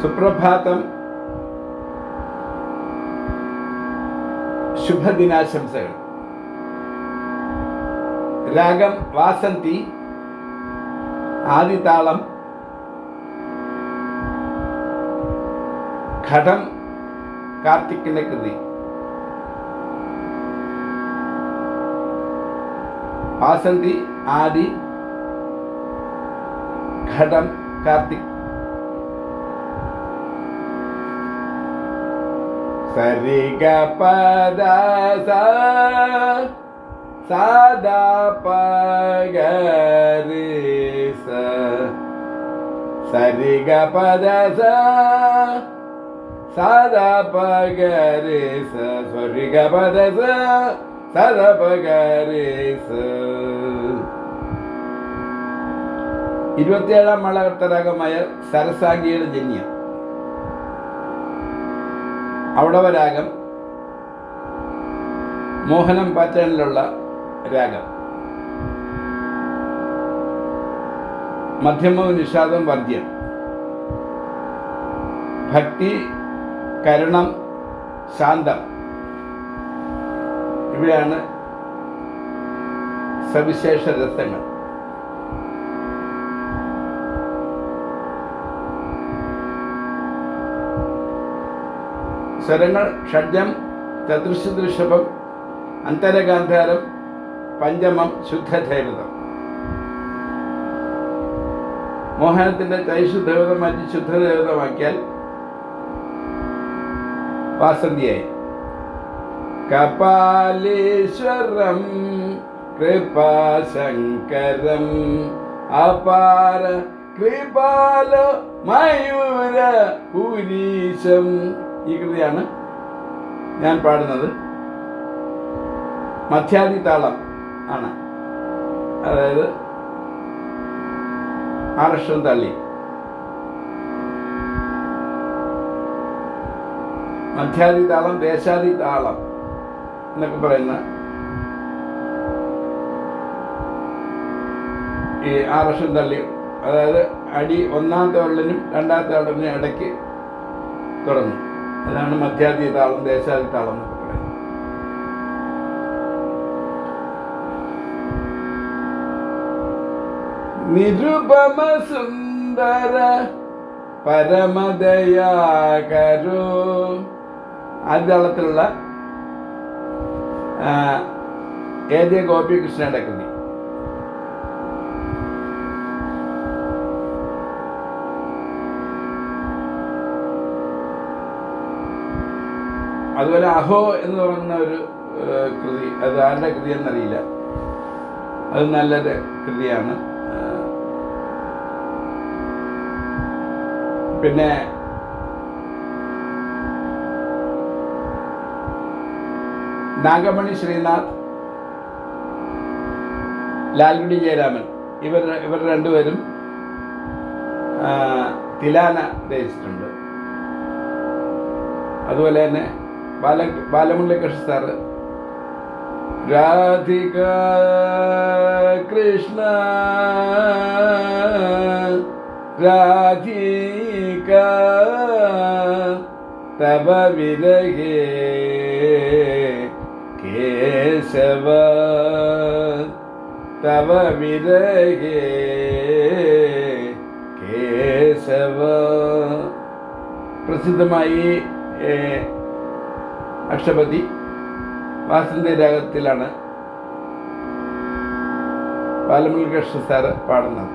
സുപ്രഭാതം. ശുഭദിനാശംസകൾ. രാഗം വാസന്തി, ആദിതാളം, ഘടം കാർത്തിക്കിന്റെ കൃതി. വാസന്തി, ആദി, ഘടം, കാർത്തിക്. സരി ഗ പദ സാദാ പ ഗ രി സ. സരി ഗ പദ സാദാ പ ഗ രി സ. സരി ഗ പദ സാദാ പ ഗ രി സ. 27ാം മേളകർത്തരാഗമായ സരസാംഗിയുടെ ജന്യം. ഔഡവരാഗം മോഹനം പാറ്റേണിലുള്ള രാഗം. മധ്യമവും നിഷാദം വർദ്ധ്യം. ഭക്തി, കരുണം, ശാന്തം ഇവയാണ് സവിശേഷ രസങ്ങൾ. സ്വരങ്ങൾ ഷഡ്ജം, ചതുർശ്രുതൃഷഭം, അന്തരഗാന്ധാരം, പഞ്ചമം, ശുദ്ധധൈവതം. മോഹനത്തിന്റെ ചൈശുദ്ധൈവതം മാറ്റി ശുദ്ധധൈവതമാക്കിയാൽ വാസന്തിയായി. കപാലീശ്വരം കൃപാശങ്കരം അപാര കൃപാല മയൂര പുരീശം. ഈ കൃതിയാണ് ഞാൻ പാടുന്നത്. മധ്യാദി താളം ആണ്, അതായത് ആറക്ഷരം തള്ളി. മധ്യാദി താളം, ദേശാദി താളം എന്നൊക്കെ പറയുന്ന ഈ ആറക്ഷരം തള്ളി, അതായത് അടി ഒന്നാമത്തെ വള്ളിനും രണ്ടാമത്തെ വള്ളിനും ഇടയ്ക്ക് തുടങ്ങും. അതാണ് മധ്യാദി താളം, ദേശാദി താളം എന്നൊക്കെ പറയുന്നത്. നിരുപമ സുന്ദര പരമദയാകരോ. ആദ്യ താളത്തിലുള്ള AJ ഗോപികൃഷ്ണയുടെ കൃതി. അതുപോലെ അഹോ എന്ന് പറയുന്ന ഒരു കൃതി, അത് ആരുടെ കൃതി എന്നറിയില്ല, അത് നല്ലൊരു കൃതിയാണ്. പിന്നെ നാഗമണി ശ്രീനാഥ്, ലാൽഗുഡി ജയരാമൻ ഇവർ രണ്ടുപേരും തിലാന രചിച്ചിട്ടുണ്ട്. അതുപോലെ തന്നെ ബാലമുരളികൃഷ്ണ സാറ് രാധിക കൃഷ്ണ രാധിക തവ വിരഹേ കേശവ തവ വിരഹേ കേശവ. പ്രസിദ്ധമായി അഷ്ടപതി വാസന്തി രാഗത്തിലാണ് ബാലമുരളികൃഷ്ണ സാറ് പാടുന്നത്.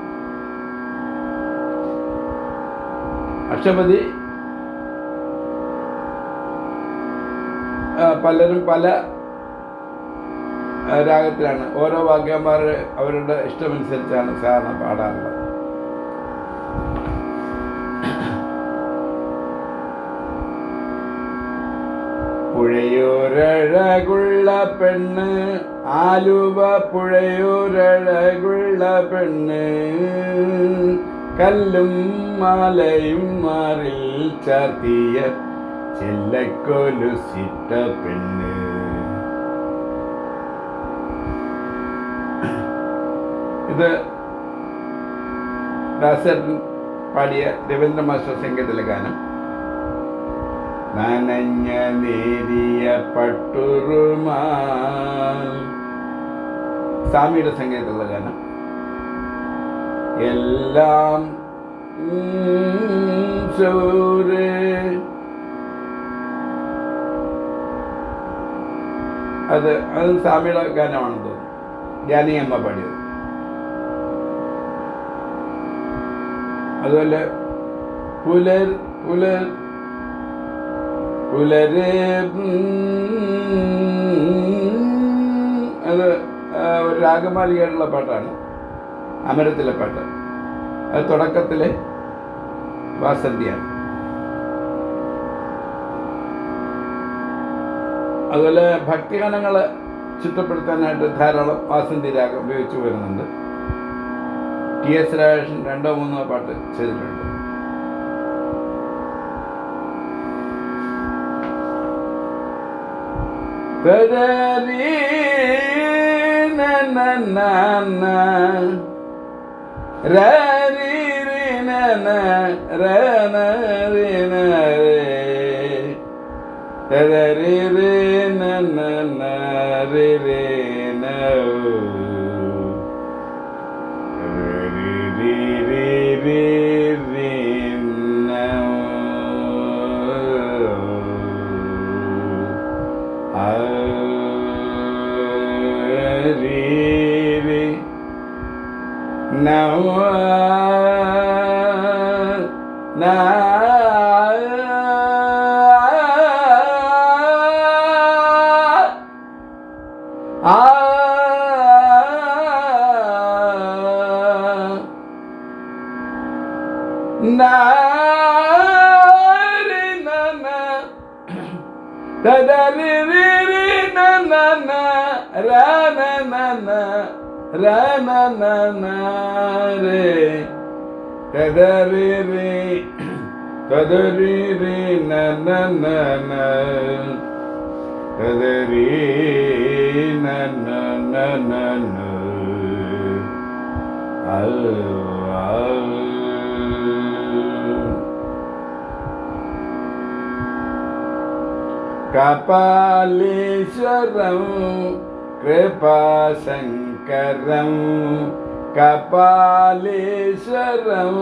അഷ്ടപതി പലരും പല രാഗത്തിലാണ്, ഓരോ വാദ്യന്മാർ അവരുടെ ഇഷ്ടമനുസരിച്ചാണ് സാധാരണ പാടാറുള്ളത്. പുഴയോരഴകുള്ള പെണ്ണ്, ആലുവ പുഴയോരഴകുള്ള പെണ്ണ്, കല്ലും മാലയും മാറിൽ ചാർത്തിയ ചെല്ലക്കൊലുസിട്ട പെണ്ണ്. ഇത് ദാസേട്ടൻ പാടിയ രവീന്ദ്ര മാസ്റ്റർ സംഗീതത്തിലെ ഗാനം. നനഞ്ഞ നേരിയ പട്ടുറുമാൽ, സ്വാമിയുടെ സംഗീതത്തിലുള്ള ഗാനം. എല്ലാം അത് സ്വാമിയുടെ ഗാനമാണെന്ന് തോന്നുന്നു. ജാനകിയമ്മ പാടിയത്. അതുപോലെ പുലര് അത് ഒരു രാഗമാലികയുള്ള പാട്ടാണ്, അമരത്തിലെ പാട്ട്. അത് തുടക്കത്തിലെ വാസന്തിയാണ്. അതുപോലെ ഭക്തിഗാനങ്ങൾ ചിട്ടപ്പെടുത്താനായിട്ട് ധാരാളം വാസന്തി രാഗം ഉപയോഗിച്ചു വരുന്നുണ്ട്. TS രാജേഷൻ 2-3 പാട്ട് ചെയ്തിട്ടുണ്ട്. കപാലീശ്വരം കൃപാശങ്കരം, കപാലീശ്വരം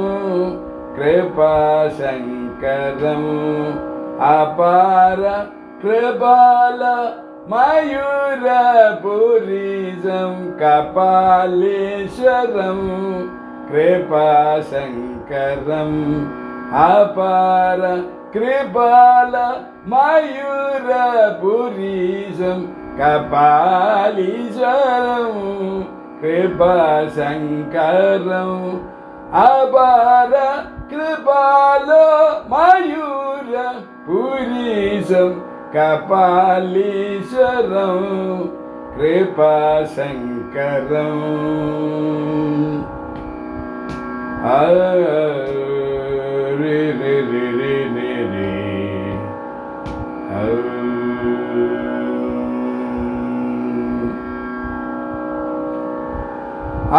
കൃപാശങ്കരം, അപാര കൃപാല മയൂരപുരീശം, കപാലീശ്വരം കൃപാശങ്കരം, അപാര കൃപാല മയൂരപുരീശം, കപാലീശ്വരം കൃപാശങ്കരം, അപാര കൃപാല മയൂരപുരീശം, കപാലീശ്വരം കൃപാശങ്കരം.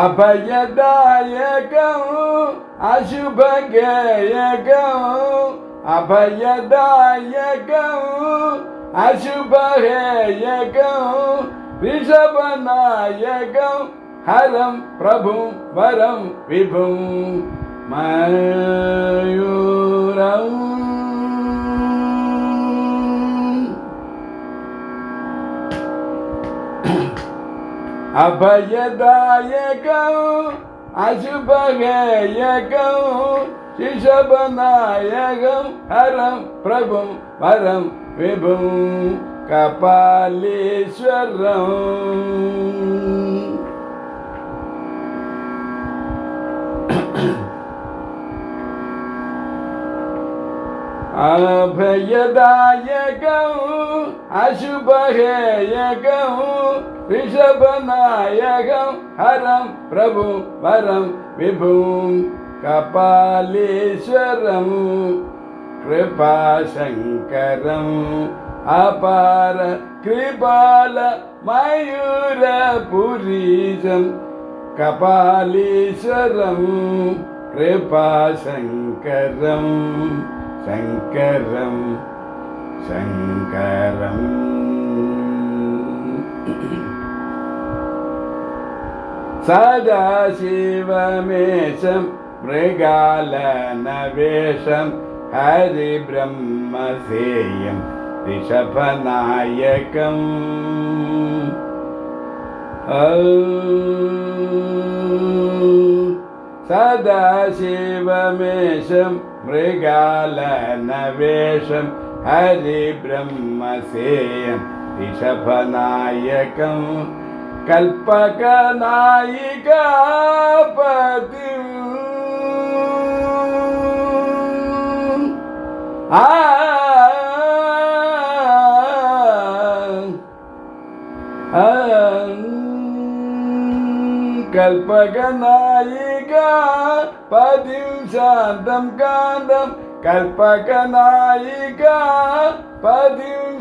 അഭയദായകം അശുഭഗേയകം, അഭയദായകം അശുഭഹേയകം, ഋഷഭനായകം ഹരം പ്രഭും വരം വിഭും, മയൂരം അഭയദായകം അശുഭഗേയകം, ഋഷഭനായകം ഹരം പ്രഭും വരം വിഭും, കപാലീശ്വരം. അഭയദായകം അശുഭഹേയകം, ഋഷഭനായകം ഹരം പ്രഭു വരം വിഭും, കപാലീശ്വരം കൃപാശങ്കരം, അപാര കൃപാല മയൂരപുരീശം, കപാലീശ്വരം कृपाशङ्करं शङ्करं शङ्करम् सदाशिवमेशं मृगालनवेशं हरिब्रह्मसेयं ऋषभनायकम् सदाशिवमेशं मृगालनवेशं हरिब्रह्मसेयं ऋषभनायकम् कल्पकनायिकापतिं कल्पकनायिकापतिं शान्तं कान्तं कल्पकनायिकापतिं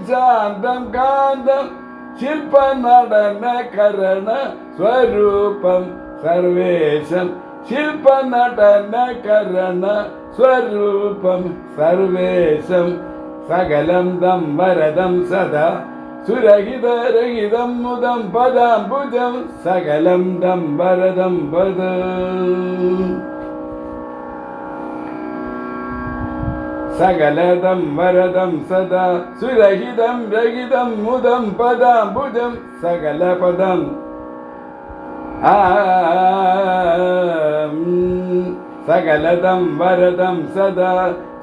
शान्तं कान्तं शिल्पनटनकरण स्वरूपं सर्वेशं शिल्पनटनकरण स्वरूपं सर्वेशं सकलं दं वरदं सदा सुरहितरहितं मुदं पदाम्बुजं सकलं दं वरदं पद सकलदं वरदं सदा सुरहितं रहितं मुदं पदाम्बुजं सकलपदम् सकलदं वरदं सदा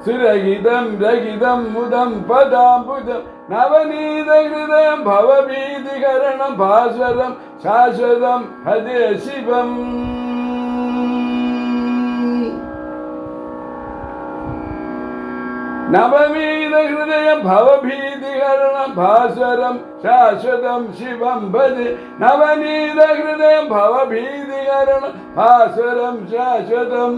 सुरहितं रहितं मुदं पदाम्बुजं नवनीतहृदयं भवभीतिहरणं भास्वरं शाश्वतं भजे शिवम् नवनीतहृदयं भवभीतिहरणं भास्वरं शाश्वतं शिवं भजे नवनीतहृदयं भवभीतिहरणं भास्वरं शाश्वतम्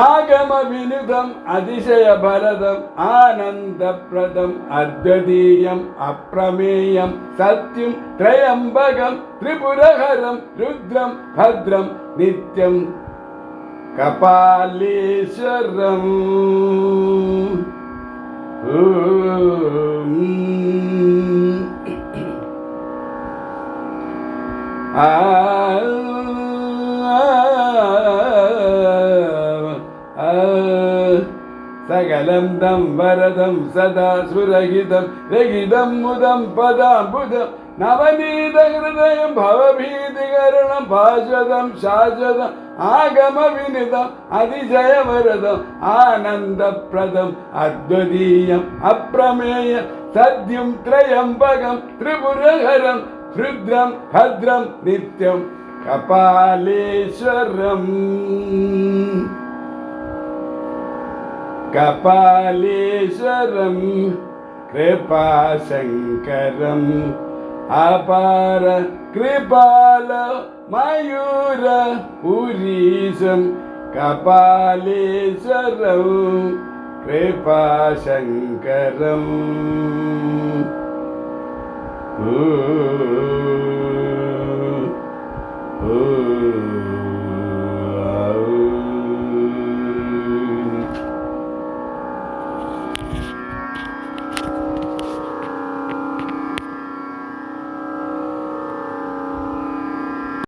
आगमविनुतम् अतिशयभरदम् आनन्दप्रदम् अद्वितीयम् अप्रमेयं सत्यं त्रयम्बकं त्रिपुरहरं रुद्रं भद्रं नित्यं कपालीश्वरम् सकलं दं वरदं सदा सुरहितं रहितं मुदं पदाम्बुजं नवनीतहृदयं भवभीतिहरणं भास्वतं शाश्वतम् आगमविनुतम् अतिशयवरदम् आनन्दप्रदम् अद्वितीयम् अप्रमेयं सत्यं त्रयम्बकं त्रिपुरहरं रुद्रं भद्रं नित्यं कपालीश्वरम् कपालीश्वरं कृपाशङ्करम् अपार कृपाल मयूर पुरीशं कपालीश्वरं कृपाशङ्करम्